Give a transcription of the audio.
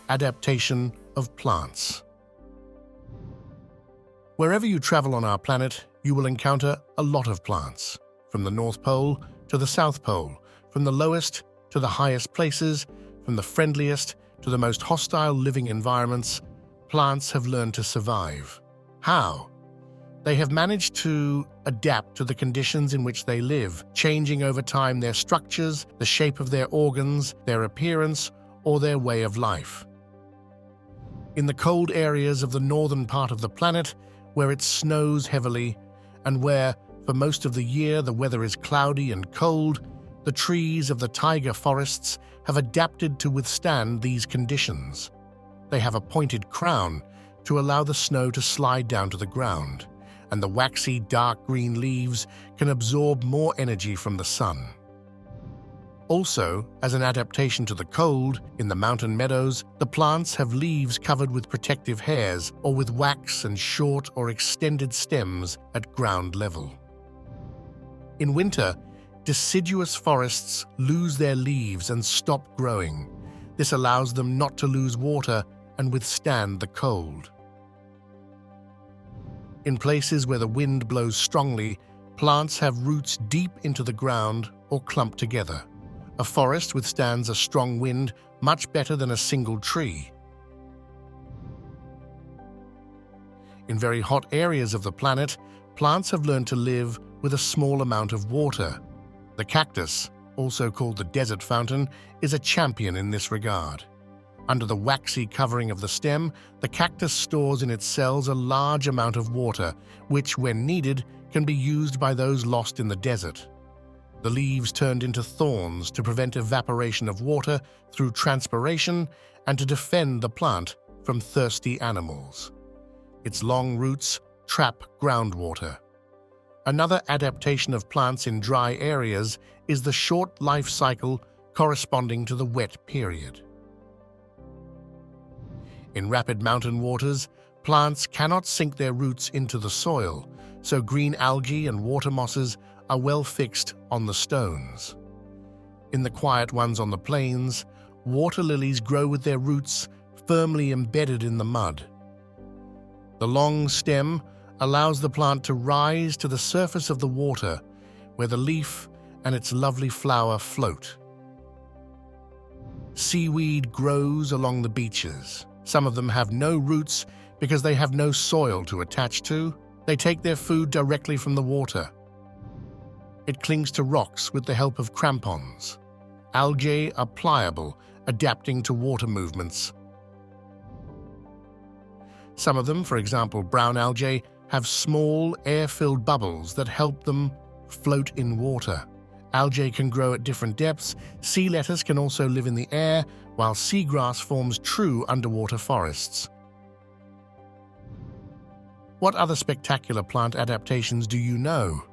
Adaptation of plants. Wherever you travel on our planet, you will encounter a lot of plants. From the North Pole to the South Pole, from the lowest to the highest places, from the friendliest to the most hostile living environments, plants have learned to survive. How? They have managed to adapt to the conditions in which they live, changing over time their structures, the shape of their organs, their appearance, or their way of life. In the cold areas of the northern part of the planet, where it snows heavily, and where, for most of the year, the weather is cloudy and cold, the trees of the taiga forests have adapted to withstand these conditions. They have a pointed crown to allow the snow to slide down to the ground, and the waxy dark green leaves can absorb more energy from the sun. Also, as an adaptation to the cold, in the mountain meadows, the plants have leaves covered with protective hairs or with wax and short or extended stems at ground level. In winter, deciduous forests lose their leaves and stop growing. This allows them not to lose water and withstand the cold. In places where the wind blows strongly, plants have roots deep into the ground or clump together. A forest withstands a strong wind much better than a single tree. In very hot areas of the planet, plants have learned to live with a small amount of water. The cactus, also called the desert fountain, is a champion in this regard. Under the waxy covering of the stem, the cactus stores in its cells a large amount of water, which, when needed, can be used by those lost in the desert. The leaves turned into thorns to prevent evaporation of water through transpiration and to defend the plant from thirsty animals. Its long roots trap groundwater. Another adaptation of plants in dry areas is the short life cycle corresponding to the wet period. In rapid mountain waters, plants cannot sink their roots into the soil, so green algae and water mosses are well fixed on the stones. In the quiet ones on the plains, water lilies grow with their roots firmly embedded in the mud. The long stem allows the plant to rise to the surface of the water, where the leaf and its lovely flower float. Seaweed grows along the beaches. Some of them have no roots because they have no soil to attach to. They take their food directly from the water. It clings to rocks with the help of crampons. Algae are pliable, adapting to water movements. Some of them, for example brown algae, have small, air-filled bubbles that help them float in water. Algae can grow at different depths. Sea lettuce can also live in the air, while seagrass forms true underwater forests. What other spectacular plant adaptations do you know?